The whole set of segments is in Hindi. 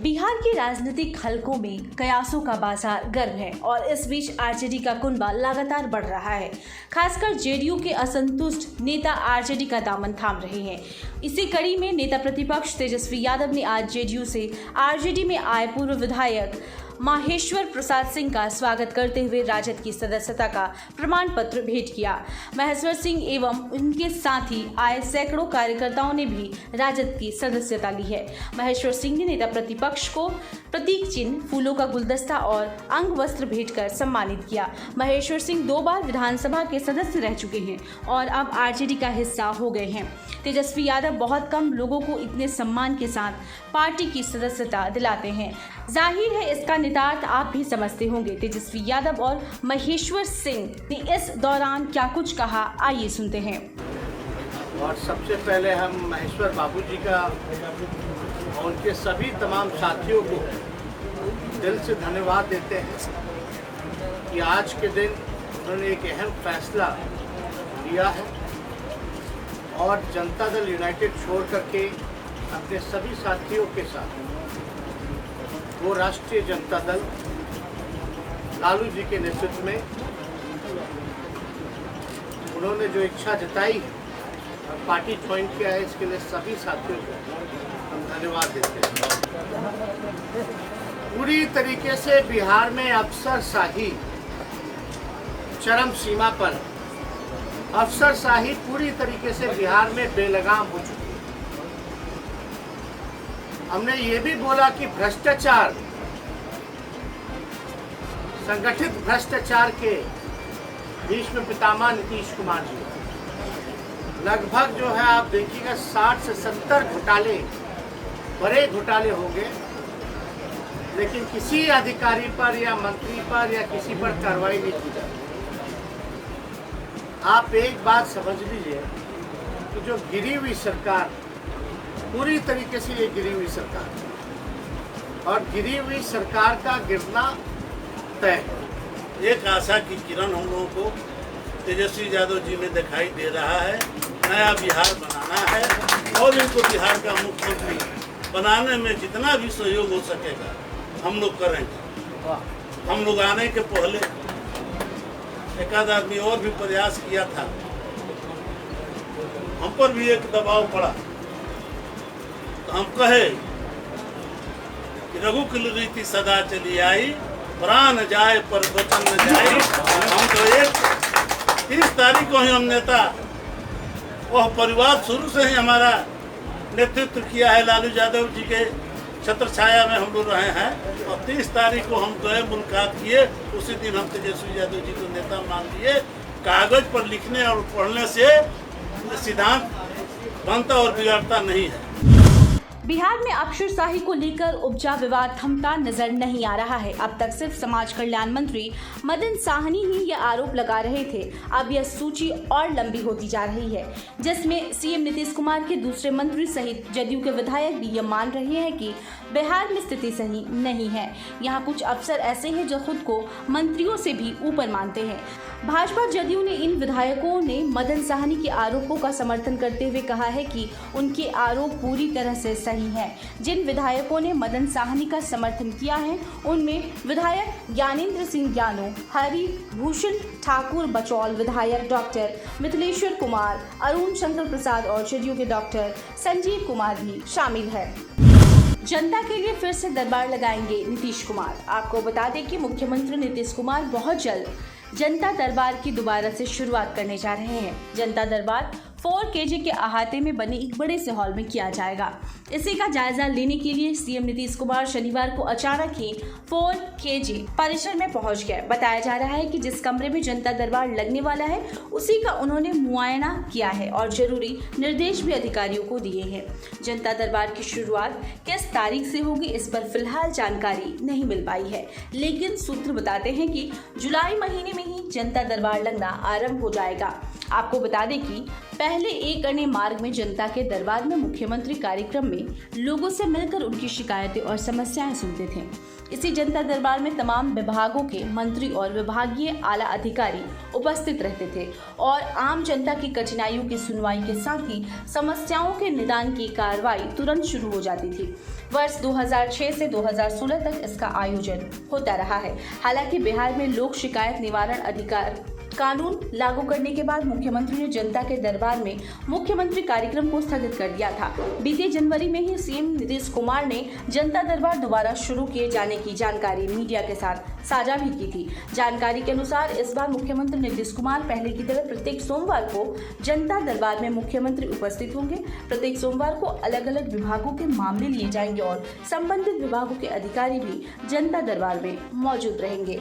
बिहार के राजनीतिक हलकों में कयासों का बाजार गर्म है और इस बीच आरजेडी का कुनबा लगातार बढ़ रहा है। खासकर जेडीयू के असंतुष्ट नेता आरजेडी का दामन थाम रहे हैं। इसी कड़ी में नेता प्रतिपक्ष तेजस्वी यादव ने आज जेडीयू से आरजेडी में आए पूर्व विधायक माहेश्वर प्रसाद सिंह का स्वागत करते हुए राजद की सदस्यता का प्रमाण पत्र भेंट किया। माहेश्वर सिंह एवं उनके साथ ही आए सैकड़ों कार्यकर्ताओं ने भी राजद की सदस्यता ली है। माहेश्वर सिंह ने नेता प्रतिपक्ष को प्रतीक चिन्ह, फूलों का गुलदस्ता और अंग वस्त्र भेंट कर सम्मानित किया। माहेश्वर सिंह 2 बार विधानसभा के सदस्य रह चुके हैं और अब आरजेडी का हिस्सा हो गए हैं। तेजस्वी यादव बहुत कम लोगों को इतने सम्मान के साथ पार्टी की सदस्यता दिलाते हैं। जाहिर है इसका नितार्थ आप भी समझते होंगे। तेजस्वी यादव और माहेश्वर सिंह ने इस दौरान क्या कुछ कहा, आइए सुनते हैं। और सबसे पहले हम माहेश्वर बाबूजी का और उनके सभी तमाम साथियों को दिल से धन्यवाद देते हैं कि आज के दिन उन्होंने एक अहम फैसला लिया है और जनता दल यूनाइटेड छोड़ करके अपने सभी साथियों के साथ वो राष्ट्रीय जनता दल लालू जी के नेतृत्व में उन्होंने जो इच्छा जताई है और पार्टी ज्वाइन किया है, इसके लिए सभी साथियों को हम धन्यवाद देते हैं। पूरी तरीके से बिहार में अफसरशाही चरम सीमा पर, अफसरशाही पूरी तरीके से बिहार में बेलगाम हो चुकी है। हमने ये भी बोला कि भ्रष्टाचार, संगठित भ्रष्टाचार के भीष्म पितामह नीतीश कुमार जी लगभग जो है आप देखिएगा 60 से 70 घोटाले, बड़े घोटाले हो गए, लेकिन किसी अधिकारी पर या मंत्री पर या किसी पर कार्रवाई नहीं की जाती। आप एक बात समझ लीजिए कि जो गिरी हुई सरकार, पूरी तरीके से ये गिरी हुई सरकार और गिरी हुई सरकार का गिरना तय है। एक आशा की किरण हम लोगों को तेजस्वी यादव जी में दिखाई दे रहा है। नया बिहार बनाना है और इनको बिहार का मुख्यमंत्री बनाने में जितना भी सहयोग हो सकेगा हम लोग करेंगे। हम लोग आने के पहले एक आध आदमी और भी प्रयास किया था, हम पर भी एक दबाव पड़ा, तो हम कहे कि रघुकुल रीति सदा चली आई, प्राण जाए पर वचन न जाए। हम तो 30 तारीख को ही हम नेता, वह परिवार शुरू से ही हमारा नेतृत्व किया है। लालू यादव जी के छत्र छाया में हम लोग रहे हैं और 30 तारीख को हम गए, मुलाकात किए। उसी दिन हम तेजस्वी यादव जी को नेता मान लिए। कागज पर लिखने और पढ़ने से सिद्धांत बनता और बिगड़ता नहीं है। बिहार में अफसरशाही को लेकर उपजा विवाद थमता नजर नहीं आ रहा है। अब तक सिर्फ समाज कल्याण मंत्री मदन साहनी ही ये आरोप लगा रहे थे। अब यह सूची और लंबी होती जा रही है, जिसमें सीएम नीतीश कुमार के दूसरे मंत्री सहित जदयू के विधायक भी ये मान रहे हैं कि बिहार में स्थिति सही नहीं है। यहाँ कुछ अफसर ऐसे हैं जो खुद को मंत्रियों से भी ऊपर मानते हैं। भाजपा जदयू ने इन विधायकों ने मदन साहनी के आरोपों का समर्थन करते हुए कहा है कि उनके आरोप पूरी तरह से सही है। जिन विधायकों ने मदन साहनी का समर्थन किया है उनमें विधायक ज्ञानेंद्र सिंह ज्ञानू, हरि भूषण ठाकुर बचौल, विधायक डॉक्टर मिथिलेश्वर कुमार, अरुण शंकर प्रसाद और जदयू के डॉक्टर संजीव कुमार भी शामिल है। जनता के लिए फिर से दरबार लगाएंगे नीतीश कुमार। आपको बता दें कि मुख्यमंत्री नीतीश कुमार बहुत जल्द जनता दरबार की दोबारा से शुरुआत करने जा रहे हैं। जनता दरबार 4 केजी के अहाते में बने एक बड़े से हॉल में किया जाएगा। इसी का जायजा लेने के लिए सीएम नीतीश कुमार शनिवार को अचानक ही 4 केजी परिसर में पहुंच गए। बताया जा रहा है कि जिस कमरे में जनता दरबार लगने वाला है उसी का उन्होंने मुआयना किया है और जरूरी निर्देश भी अधिकारियों को दिए हैं। जनता दरबार की शुरुआत किस तारीख से होगी इस पर फिलहाल जानकारी नहीं मिल पाई है, लेकिन सूत्र बताते हैं कि जुलाई महीने में ही जनता दरबार लगना आरंभ हो जाएगा। आपको बता दें कि पहले एक अणे मार्ग में जनता के दरबार में मुख्यमंत्री कार्यक्रम में लोगों से मिलकर उनकी शिकायतें और समस्याएं सुनते थे। इसी जनता दरबार में तमाम विभागों के मंत्री और विभागीय आला अधिकारी उपस्थित रहते थे और आम जनता की कठिनाइयों की सुनवाई के साथ ही समस्याओं के निदान की कार्रवाई तुरंत शुरू हो जाती थी। वर्ष 2006 से 2016 तक इसका आयोजन होता रहा है। हालांकि बिहार में लोक शिकायत निवारण अधिकार कानून लागू करने के बाद मुख्यमंत्री ने जनता के दरबार में मुख्यमंत्री कार्यक्रम को स्थगित कर दिया था। बीते जनवरी में ही सीएम नीतीश कुमार ने जनता दरबार दोबारा शुरू किए जाने की जानकारी मीडिया के साथ साझा भी की थी। जानकारी के अनुसार इस बार मुख्यमंत्री नीतीश कुमार पहले की तरह प्रत्येक सोमवार को जनता दरबार में मुख्यमंत्री उपस्थित होंगे। प्रत्येक सोमवार को अलग अलग विभागों के मामले लिए जाएंगे और संबंधित विभागों के अधिकारी भी जनता दरबार में मौजूद रहेंगे।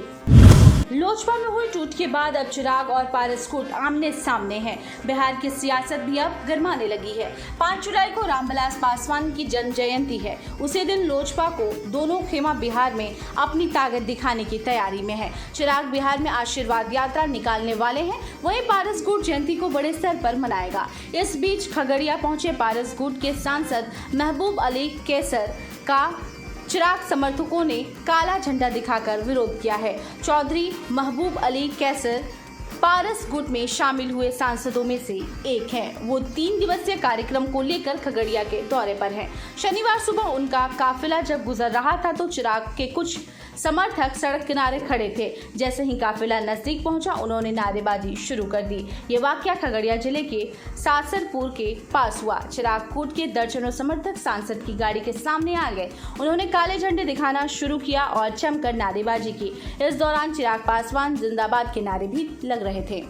लोजपा में हुई टूट के बाद अब चिराग और पारस गुट आमने सामने हैं। बिहार की सियासत भी अब गर्माने लगी है। 5 जुलाई को रामविलास पासवान की जन्म जयंती है। उसी दिन लोजपा को दोनों खेमा बिहार में अपनी ताकत दिखाने की तैयारी में है। चिराग बिहार में आशीर्वाद यात्रा निकालने वाले हैं, वहीं पारस गुट जयंती को बड़े स्तर पर मनाएगा। इस बीच खगड़िया पहुंचे पारस गुट के सांसद महबूब अली कैसर का चिराग समर्थकों ने काला झंडा दिखाकर विरोध किया है। चौधरी महबूब अली कैसर पारस गुट में शामिल हुए सांसदों में से एक हैं। वो 3 दिवसीय कार्यक्रम को लेकर खगड़िया के दौरे पर हैं। शनिवार सुबह उनका काफिला जब गुजर रहा था तो चिराग के कुछ समर्थक सड़क किनारे खड़े थे। जैसे ही काफिला नजदीक पहुंचा, उन्होंने नारेबाजी शुरू कर दी। ये वाकया खगड़िया जिले के सासरपुर के पास हुआ। चिराग गुट के दर्जनों समर्थक सांसद की गाड़ी के सामने आ गए। उन्होंने काले झंडे दिखाना शुरू किया और जमकर नारेबाजी की। इस दौरान चिराग पासवान जिंदाबाद के नारे भी लग रहे थे।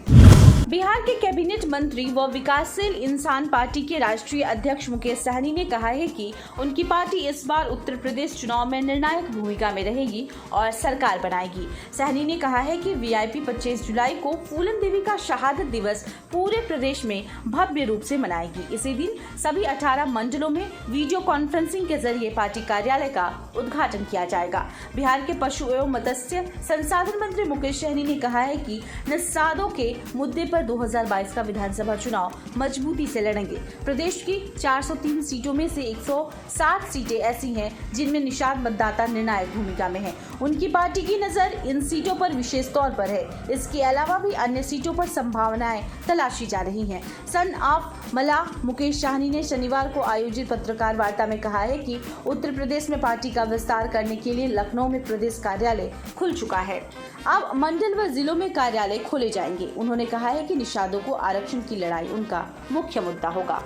बिहार के कैबिनेट मंत्री व विकासशील इंसान पार्टी के राष्ट्रीय अध्यक्ष मुकेश सहनी ने कहा है कि उनकी पार्टी इस बार उत्तर प्रदेश चुनाव में निर्णायक भूमिका में रहेगी और सरकार बनाएगी। सहनी ने कहा है कि वीआईपी 25 जुलाई को फूलन देवी का शहादत दिवस पूरे प्रदेश में भव्य रूप से मनाएगी। इसी दिन सभी 18 मंडलों में वीडियो कॉन्फ्रेंसिंग के जरिए पार्टी कार्यालय का उद्घाटन किया जाएगा। बिहार के पशु एवं मत्स्य संसाधन मंत्री मुकेश सहनी ने कहा है कि निषादों के मुद्दे पर 2022 का विधानसभा चुनाव मजबूती से लड़ेंगे। प्रदेश की 403 सीटों में से 160 सीटें ऐसी हैं जिनमें निषाद मतदाता निर्णायक भूमिका में हैं। उनकी पार्टी की नजर इन सीटों पर विशेष तौर पर है। इसके अलावा भी अन्य सीटों पर संभावनाएं तलाशी जा रही हैं। सन ऑफ मलाह मुकेश सहनी ने शनिवार को आयोजित पत्रकार वार्ता में कहा है कि उत्तर प्रदेश में पार्टी का विस्तार करने के लिए लखनऊ में प्रदेश कार्यालय खुल चुका है। अब मंडल व जिलों में कार्यालय खोले जाएंगे। उन्होंने कहा है कि निषादों को आरक्षण की लड़ाई उनका मुख्य मुद्दा होगा।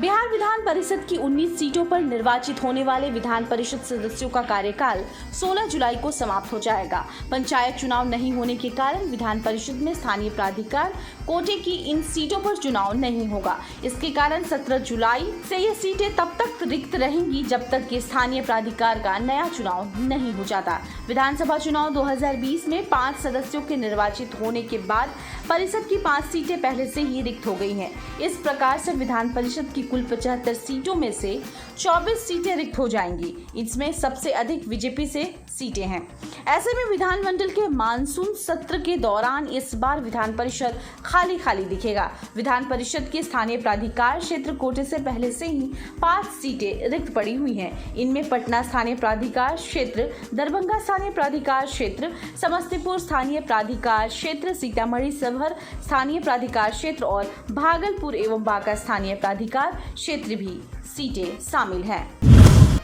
बिहार विधान परिषद की 19 सीटों पर निर्वाचित होने वाले विधान परिषद सदस्यों का कार्यकाल 16 जुलाई को समाप्त हो जाएगा। पंचायत चुनाव नहीं होने के कारण विधान परिषद में स्थानीय प्राधिकार कोटे की इन सीटों पर चुनाव नहीं होगा। इसके कारण 17 जुलाई से ये सीटें तब तक रिक्त रहेंगी जब तक कि स्थानीय प्राधिकार का नया चुनाव नहीं हो जाता। विधानसभा चुनाव 2020 में 5 सदस्यों के निर्वाचित होने के बाद परिषद की 5 सीटें पहले से ही रिक्त हो गई हैं। इस प्रकार से विधान परिषद की कुल 75 सीटों में से 24 सीटें रिक्त हो जाएंगी। इसमें सबसे अधिक बीजेपी से सीटें हैं। ऐसे में विधानमंडल के मानसून सत्र के दौरान इस बार विधान परिषद खाली दिखेगा। विधान परिषद के स्थानीय प्राधिकार क्षेत्र कोटे से पहले से ही 5 सीटें रिक्त पड़ी हुई हैं। इनमें पटना स्थानीय प्राधिकार क्षेत्र, दरभंगा स्थानीय प्राधिकार क्षेत्र, समस्तीपुर स्थानीय प्राधिकार क्षेत्र, सीतामढ़ी सभर स्थानीय प्राधिकार क्षेत्र और भागलपुर एवं बांका स्थानीय प्राधिकार क्षेत्र भी सीटें शामिल हैं।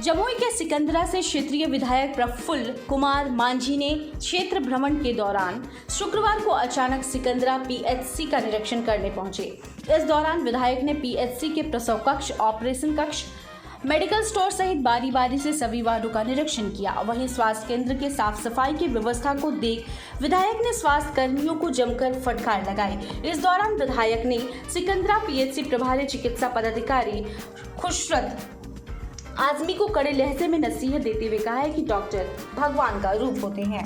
जमुई के सिकंदरा से क्षेत्रीय विधायक प्रफुल्ल कुमार मांझी ने क्षेत्र भ्रमण के दौरान शुक्रवार को अचानक सिकंदरा पीएचसी का निरीक्षण करने पहुंचे। इस दौरान विधायक ने पीएचसी के प्रसव कक्ष, ऑपरेशन कक्ष, मेडिकल स्टोर सहित बारी बारी से सभी वार्डों का निरीक्षण किया। वहीं स्वास्थ्य केंद्र के साफ सफाई की व्यवस्था को देख विधायक ने स्वास्थ्य कर्मियों को जमकर फटकार लगाई। इस दौरान विधायक ने सिकंदरा पीएचसी प्रभारी चिकित्सा पदाधिकारी खुशरत आजमी को कड़े लहजे में नसीहत देते हुए कहा है कि डॉक्टर भगवान का रूप होते हैं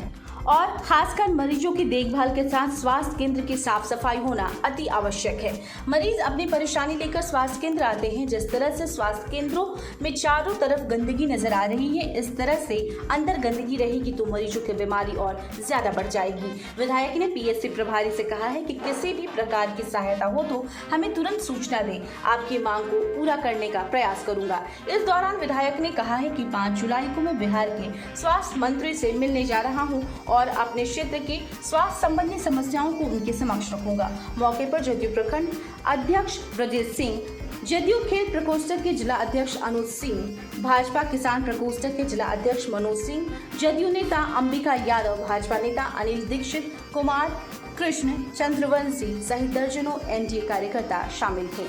और खासकर मरीजों की देखभाल के साथ स्वास्थ्य केंद्र की साफ सफाई होना अति आवश्यक है। मरीज अपनी परेशानी लेकर स्वास्थ्य केंद्र आते हैं। जिस तरह से स्वास्थ्य केंद्रों में चारों तरफ गंदगी नजर आ रही है, इस तरह से अंदर गंदगी रहेगी तो मरीजों की बीमारी और ज्यादा बढ़ जाएगी। विधायक ने पीएचसी प्रभारी से कहा है कि किसी भी प्रकार की सहायता हो तो हमें तुरंत सूचना दें, आपकी मांग को पूरा करने का प्रयास करूंगा। इस दौरान विधायक ने कहा है कि 5 जुलाई को मैं बिहार के स्वास्थ्य मंत्री से मिलने जा रहा हूं और अपने क्षेत्र के स्वास्थ्य संबंधी समस्याओं को उनके समक्ष रखूंगा। मौके पर जदयू प्रखंड अध्यक्ष ब्रजेश सिंह, जदयू खेल प्रकोष्ठ के जिला अध्यक्ष अनुज सिंह, भाजपा किसान प्रकोष्ठ के जिला अध्यक्ष मनोज सिंह, जदयू नेता अंबिका यादव, भाजपा नेता अनिल दीक्षित, कुमार कृष्ण चंद्रवंशी सहित दर्जनों एनडीए कार्यकर्ता शामिल थे।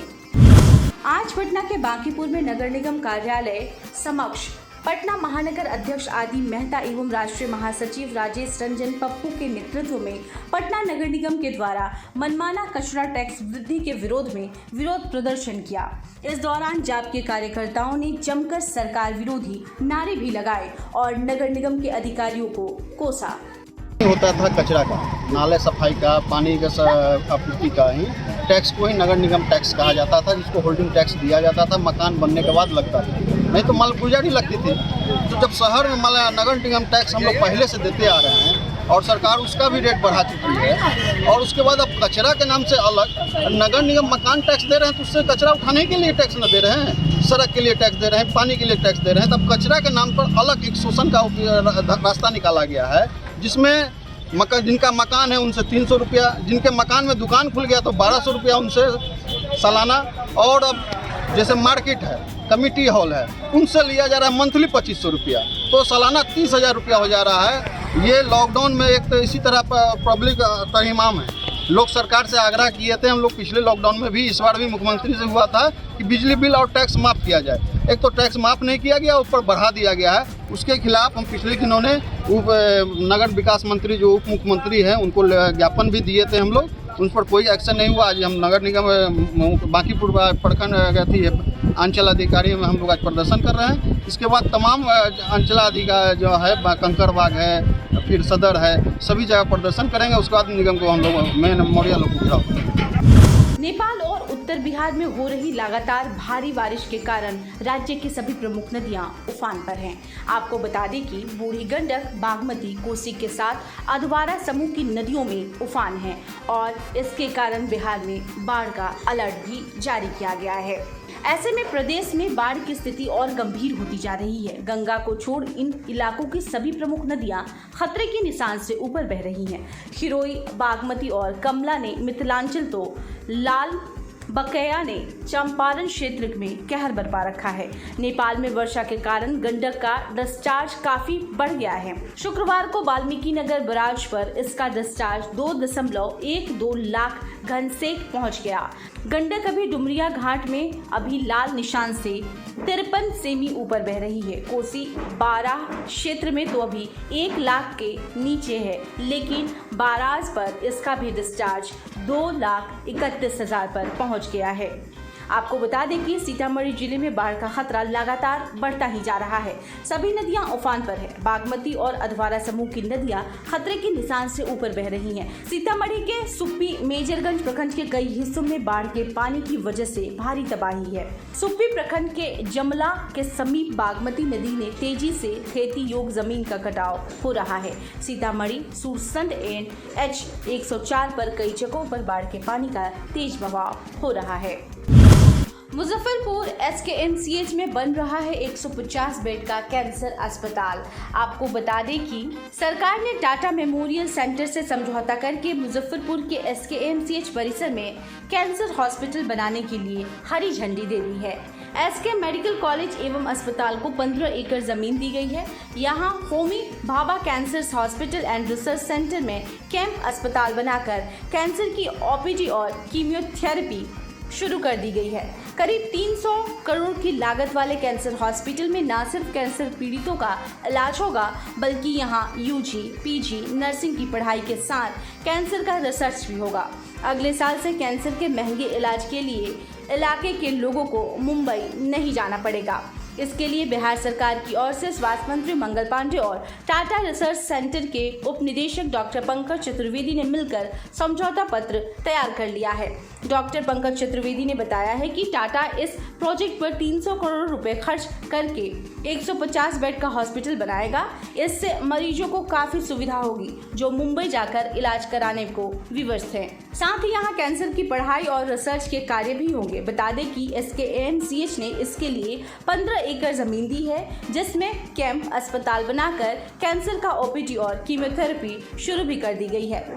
आज पटना के बांकीपुर में नगर निगम कार्यालय समक्ष पटना महानगर अध्यक्ष आदि मेहता एवं राष्ट्रीय महासचिव राजेश रंजन पप्पू के नेतृत्व में पटना नगर निगम के द्वारा मनमाना कचरा टैक्स वृद्धि के विरोध में विरोध प्रदर्शन किया। इस दौरान जाप के कार्यकर्ताओं ने जमकर सरकार विरोधी नारे भी लगाए और नगर निगम के अधिकारियों को कोसा। होता था कचरा का, नाले सफाई का, पानी का आपूर्ति का ही टैक्स को ही नगर निगम टैक्स कहा जाता था, जिसको होल्डिंग टैक्स दिया जाता था। मकान बनने के बाद लगता था, नहीं तो मालगुजारी लगती थी। तो जब शहर में नगर निगम टैक्स हम लोग पहले से देते आ रहे हैं और सरकार उसका भी रेट बढ़ा चुकी है, और उसके बाद अब कचरा के नाम से अलग नगर निगम मकान टैक्स दे रहे हैं, तो उससे कचरा उठाने के लिए टैक्स न दे रहे हैं, सड़क के लिए टैक्स दे रहे हैं, पानी के लिए टैक्स दे रहे हैं। तब कचरा के नाम पर अलग एक शोषण का रास्ता निकाला गया है, जिसमें जिनका मकान है उनसे 300 रुपया, जिनके मकान में दुकान खुल गया तो 1200 रुपया उनसे सालाना, और अब जैसे मार्केट है, कमिटी हॉल है, उनसे लिया जा रहा है मंथली 2500 रुपया, तो सालाना 30,000 रुपया हो जा रहा है। ये लॉकडाउन में एक तो इसी तरह पब्लिक तहीमाम है। लोग सरकार से आग्रह किए थे, हम लोग पिछले लॉकडाउन में भी, इस बार भी मुख्यमंत्री से हुआ था कि बिजली बिल और टैक्स माफ़ किया जाए। एक तो टैक्स माफ़ नहीं किया गया, ऊपर बढ़ा दिया गया है। उसके खिलाफ हम पिछले दिनों ने नगर विकास मंत्री जो उप मुख्यमंत्री हैं उनको ज्ञापन भी दिए थे हम लोग, उन पर कोई एक्शन नहीं हुआ। आज हम नगर निगम बांकीपुर प्रखंड अंचल अधिकारी में हम लोग आज प्रदर्शन कर रहे हैं। इसके बाद तमाम अंचलाधिकारी जो है, कंकड़बाग है, फिर सदर है, सभी जगह प्रदर्शन करेंगे। उसके बाद निगम को हम लोग मेन मोरिया लोग उठाओ। नेपाल और उत्तर बिहार में हो रही लगातार भारी बारिश के कारण राज्य की सभी प्रमुख नदियां उफान पर हैं। आपको बता दें कि बूढ़ी गंडक, बागमती, कोसी के साथ अधवारा समूह की नदियों में उफान है और इसके कारण बिहार में बाढ़ का अलर्ट भी जारी किया गया है। ऐसे में प्रदेश में बाढ़ की स्थिति और गंभीर होती जा रही है। गंगा को छोड़ इन इलाकों की सभी प्रमुख नदियां खतरे के निशान से ऊपर बह रही हैं। खिरोई, बागमती और कमला ने मिथिलांचल तो लाल बकैया ने चंपारण क्षेत्र में कहर बरपा रखा है। नेपाल में वर्षा के कारण गंडक का डिस्चार्ज काफी बढ़ गया है। शुक्रवार को वाल्मीकि नगर बराज पर इसका डिस्चार्ज 2.12 लाख घनसेक पहुंच गया। गंडक अभी डुमरिया घाट में अभी लाल निशान से 53 सेमी ऊपर बह रही है। कोसी 12 क्षेत्र में तो अभी 1 लाख के नीचे है, लेकिन बाराज पर इसका भी डिस्चार्ज 2,31,000 पर पहुंच गया है। आपको बता दें कि सीतामढ़ी जिले में बाढ़ का खतरा लगातार बढ़ता ही जा रहा है। सभी नदियां उफान पर है। बागमती और अधवारा समूह की नदियां खतरे के निशान से ऊपर बह रही हैं। सीतामढ़ी के सुप्पी मेजरगंज प्रखंड के कई हिस्सों में बाढ़ के पानी की वजह से भारी तबाही है। सुप्पी प्रखंड के जमला के समीप बागमती नदी ने तेजी से खेती योग्य जमीन का कटाव हो रहा है। सीतामढ़ी सुरसंड एंड H104 पर कई जगहों पर बाढ़ के पानी का तेज बहाव हो रहा है। मुजफ्फरपुर SKMCH में बन रहा है 150 बेड का कैंसर अस्पताल। आपको बता दें कि सरकार ने टाटा मेमोरियल सेंटर से समझौता करके मुजफ्फरपुर के SKMCH परिसर में कैंसर हॉस्पिटल बनाने के लिए हरी झंडी दे दी है। SK मेडिकल कॉलेज एवं अस्पताल को 15 एकड़ जमीन दी गई है। यहाँ Homi Bhabha cancer hospital and research centre में कैंप अस्पताल बनाकर कैंसर की OPD और कीमियोथेरेपी शुरू कर दी गई है। करीब 300 करोड़ की लागत वाले कैंसर हॉस्पिटल में न सिर्फ कैंसर पीड़ितों का इलाज होगा, बल्कि यहाँ UG, PG नर्सिंग की पढ़ाई के साथ कैंसर का रिसर्च भी होगा। अगले साल से कैंसर के महंगे इलाज के लिए इलाके के लोगों को मुंबई नहीं जाना पड़ेगा। इसके लिए बिहार सरकार की ओर से स्वास्थ्य मंत्री मंगल पांडे और टाटा रिसर्च सेंटर के उप निदेशक डॉक्टर पंकज चतुर्वेदी ने मिलकर समझौता पत्र तैयार कर लिया है। डॉक्टर पंकज चतुर्वेदी ने बताया है कि टाटा इस प्रोजेक्ट पर 300 करोड़ रुपए खर्च करके 150 बेड का हॉस्पिटल बनाएगा। इससे मरीजों को काफी सुविधा होगी जो मुंबई जाकर इलाज कराने को विवश हैं। साथ ही यहाँ कैंसर की पढ़ाई और रिसर्च के कार्य भी होंगे। बता दें कि SKAMCH ने इसके लिए 15 एकड़ जमीन दी है, जिसमें कैंप अस्पताल बनाकर कैंसर का OPD और कीमोथेरेपी शुरू भी कर दी गई है।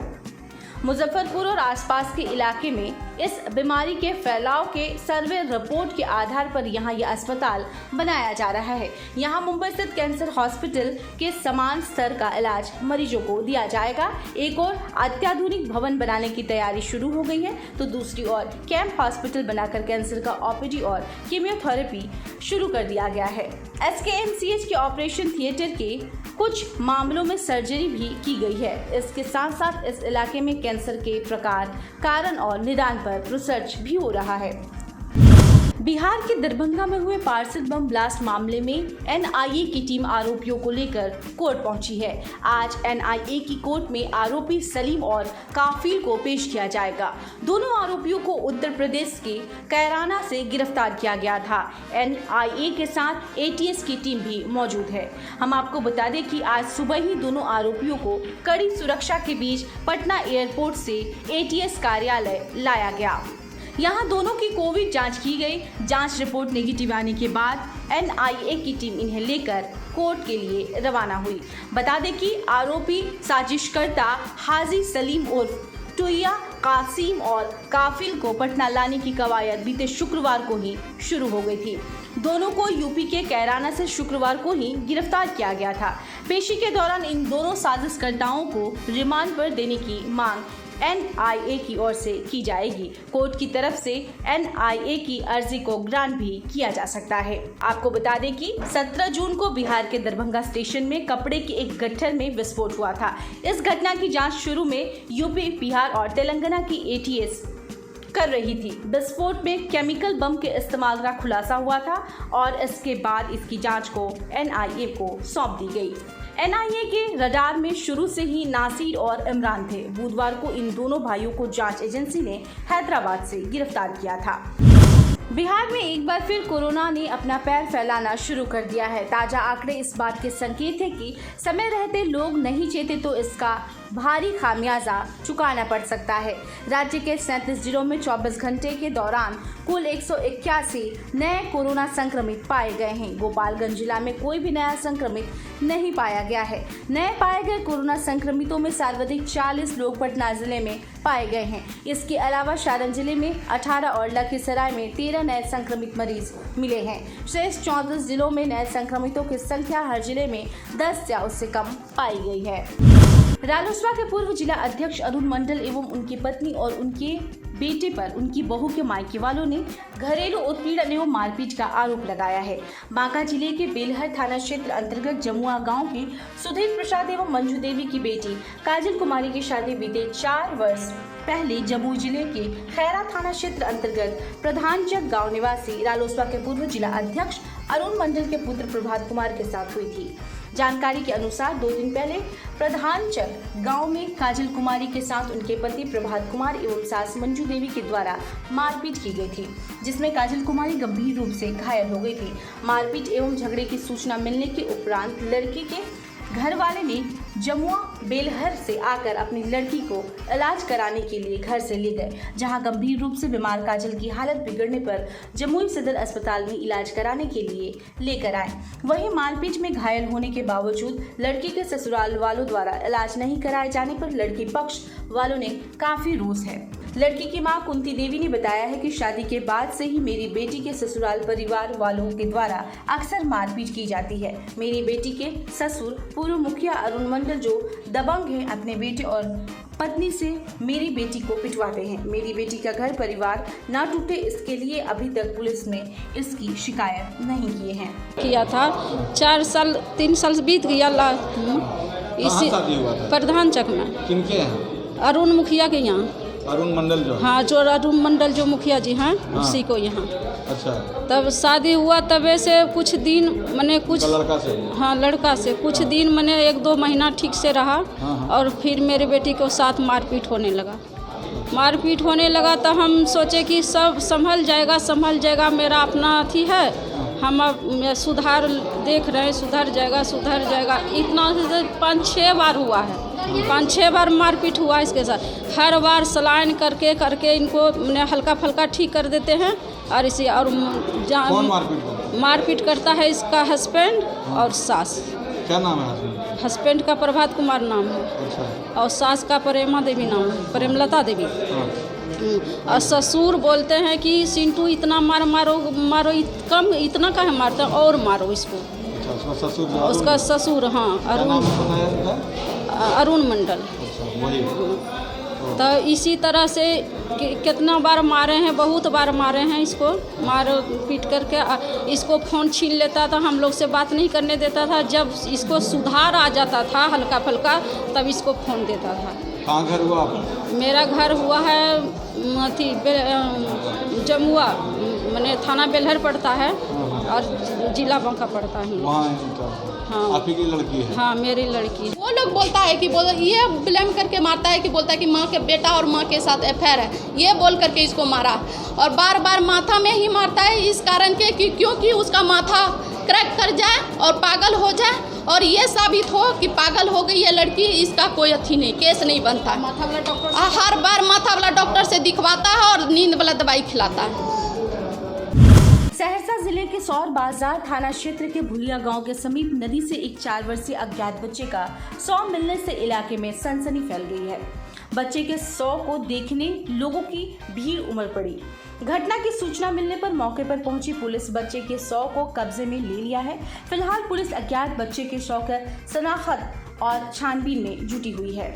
मुजफ्फरपुर और आसपास के इलाके में इस बीमारी के फैलाव के सर्वे रिपोर्ट के आधार पर यहाँ यह अस्पताल बनाया जा रहा है। यहाँ मुंबई स्थित कैंसर हॉस्पिटल के समान स्तर का इलाज मरीजों को दिया जाएगा। एक और अत्याधुनिक भवन बनाने की तैयारी शुरू हो गई है, तो दूसरी ओर कैंप हॉस्पिटल बनाकर कैंसर का OPD और कीमोथेरेपी शुरू कर दिया गया है। SKAMCH के ऑपरेशन थिएटर के कुछ मामलों में सर्जरी भी की गई है। इसके साथ साथ इस इलाके में कैंसर के प्रकार, कारण और निदान पर रिसर्च भी हो रहा है। बिहार के दरभंगा में हुए पार्सल बम ब्लास्ट मामले में NIA की टीम आरोपियों को लेकर कोर्ट पहुंची है। आज NIA की कोर्ट में आरोपी सलीम और काफिल को पेश किया जाएगा। दोनों आरोपियों को उत्तर प्रदेश के कैराना से गिरफ्तार किया गया था। NIA के साथ ATS की टीम भी मौजूद है। हम आपको बता दें कि आज सुबह ही दोनों आरोपियों को कड़ी सुरक्षा के बीच पटना एयरपोर्ट से ATS कार्यालय लाया गया। यहाँ दोनों की कोविड जांच की गई। जांच रिपोर्ट नेगेटिव आने के बाद NIA की टीम इन्हें लेकर कोर्ट के लिए रवाना हुई। बता दें कि आरोपी साजिशकर्ता हाजी सलीम उर्फ टुइया, कासिम और काफिल को पटना लाने की कवायद बीते शुक्रवार को ही शुरू हो गई थी। दोनों को यूपी के कैराना से शुक्रवार को ही गिरफ्तार किया गया था। पेशी के दौरान इन दोनों साजिशकर्ताओं को रिमांड पर देने की मांग NIA की ओर से की जाएगी। कोर्ट की तरफ से NIA की अर्जी को ग्रांट भी किया जा सकता है। आपको बता दें कि 17 जून को बिहार के दरभंगा स्टेशन में कपड़े के एक गट्ठर में विस्फोट हुआ था। इस घटना की जांच शुरू में यूपी, बिहार और तेलंगाना की ATS कर रही थी। विस्फोट में केमिकल बम के इस्तेमाल का खुलासा हुआ था और इसके बाद इसकी जांच को NIA को सौंप दी गई। NIA के रडार में शुरू से ही नासिर और इमरान थे। बुधवार को इन दोनों भाइयों को जांच एजेंसी ने हैदराबाद से गिरफ्तार किया था। बिहार में एक बार फिर कोरोना ने अपना पैर फैलाना शुरू कर दिया है। ताजा आंकड़े इस बात के संकेत है कि समय रहते लोग नहीं चेते तो इसका भारी खामियाजा चुकाना पड़ सकता है। राज्य के 37 जिलों में 24 घंटे के दौरान कुल 181 नए कोरोना संक्रमित पाए गए हैं। गोपालगंज जिला में कोई भी नया संक्रमित नहीं पाया गया है। नए पाए गए कोरोना संक्रमितों में सर्वाधिक 40 लोग पटना जिले में पाए गए हैं। इसके अलावा सारण जिले में 18 और लखीसराय में 13 नए संक्रमित मरीज मिले हैं। शेष 34 जिलों में नए संक्रमितों की संख्या हर जिले में 10 या उससे कम पाई गई है। रालोसपा के पूर्व जिला अध्यक्ष अरुण मंडल एवं उनकी पत्नी और उनके बेटे पर उनकी बहू के मायके वालों ने घरेलू उत्पीड़न एवं मारपीट का आरोप लगाया है। बांका जिले के बेलहर थाना क्षेत्र अंतर्गत जमुआ गांव के सुधीर प्रसाद एवं मंजू देवी की बेटी काजल कुमारी की शादी बीते 4 वर्ष पहले जमुई जिले के खैरा थाना क्षेत्र अंतर्गत प्रधानचक गांव निवासी रालोसपा के पूर्व जिला अध्यक्ष अरुण मंडल के पुत्र प्रभात कुमार के साथ हुई थी। जानकारी के अनुसार 2 दिन पहले प्रधानचक गांव में काजल कुमारी के साथ उनके पति प्रभात कुमार एवं सास मंजू देवी के द्वारा मारपीट की गई थी, जिसमें काजल कुमारी गंभीर रूप से घायल हो गई थी। मारपीट एवं झगड़े की सूचना मिलने के उपरांत लड़की के घर वाले ने जमुआ बेलहर से आकर अपनी लड़की को इलाज कराने के लिए घर से ले गए, जहां गंभीर रूप से बीमार काजल की हालत बिगड़ने पर जमुई सदर अस्पताल में इलाज कराने के लिए लेकर आए। वहीं मारपीट में घायल होने के बावजूद लड़की के ससुराल वालों द्वारा इलाज नहीं कराए जाने पर लड़की पक्ष वालों ने काफी रोष है। लड़की की मां कुंती देवी ने बताया है कि शादी के बाद से ही मेरी बेटी के ससुराल परिवार वालों के द्वारा अक्सर मारपीट की जाती है। मेरी बेटी के ससुर पूर्व मुखिया अरुण मंडल जो दबंग हैं, अपने बेटे और पत्नी से मेरी बेटी को पिटवाते हैं। मेरी बेटी का घर परिवार ना टूटे, इसके लिए अभी तक पुलिस में इसकी शिकायत नहीं किए हैं। किया था 3 साल बीत गया। इसी प्रधानचक में किनके हैं? अरुण मुखिया के यहाँ। अरुण मंडल जो है? हाँ, जो अरुण मंडल जो मुखिया जी हैं उसी को यहाँ। अच्छा, तब शादी हुआ तबे से कुछ दिन मैंने कुछ लड़का से? हाँ, लड़का से कुछ दिन मैंने 1-2 महीना ठीक से रहा और फिर मेरे बेटी के साथ मारपीट होने लगा। मारपीट होने लगा तो हम सोचे कि सब संभल जाएगा, मेरा अपना अथी है, हम अब सुधार देख रहे हैं, सुधर जाएगा। इतना 5-6 बार हुआ है, 5-6 बार मारपीट हुआ इसके साथ। हर बार सलाइन करके इनको हल्का फुल्का ठीक कर देते हैं और इसी और कौन मारपीट करता है इसका हस्बैंड और सास। क्या नाम है हस्बैंड? हस्बैंड का प्रभात कुमार नाम है। अच्छा। और सास का प्रेमा देवी नाम है, प्रेमलता देवी। और ससुर बोलते हैं कि सिंटू इतना मारो इतना काहे मारते हैं, और मारो इसको। अच्छा, उसका ससुर? उसका ससुर, हाँ, अरुण मंडल। अच्छा, वही। तो इसी तरह से कितना बार मारे हैं, बहुत बार मारे हैं इसको, मार पीट करके इसको फ़ोन छीन लेता था, हम लोग से बात नहीं करने देता था। जब इसको सुधार आ जाता था हल्का फुल्का तब इसको फ़ोन देता था। कहाँ घर हुआ आपका? मेरा घर हुआ है अथी जमुआ, मैंने थाना बेलहर पड़ता है और जिला बांका पड़ता है। हाँ, आप ही की लड़की है? हाँ, मेरी लड़की। वो लोग बोलता है कि ये ब्लेम करके मारता है कि बोलता है कि माँ के बेटा और माँ के साथ अफेयर है, ये बोल करके इसको मारा। और बार बार माथा में ही मारता है इस कारण के कि क्योंकि उसका माथा क्रैक कर जाए और पागल हो जाए और ये साबित हो कि पागल हो गई है लड़की, इसका कोई अथी नहीं, केस नहीं बनता। हर बार माथा वाला डॉक्टर से दिखवाता है और नींद वाला दवाई खिलाता है। सहरसा जिले के सौर बाजार थाना क्षेत्र के भुलिया गांव के समीप नदी से एक 4 वर्षीय अज्ञात बच्चे का शव मिलने से इलाके में सनसनी फैल गई है। बच्चे के शव को देखने लोगों की भीड़ उमड़ पड़ी। घटना की सूचना मिलने पर मौके पर पहुंची पुलिस बच्चे के शव को कब्जे में ले लिया है। फिलहाल पुलिस अज्ञात बच्चे के शव की शनाख्त और छानबीन में जुटी हुई है।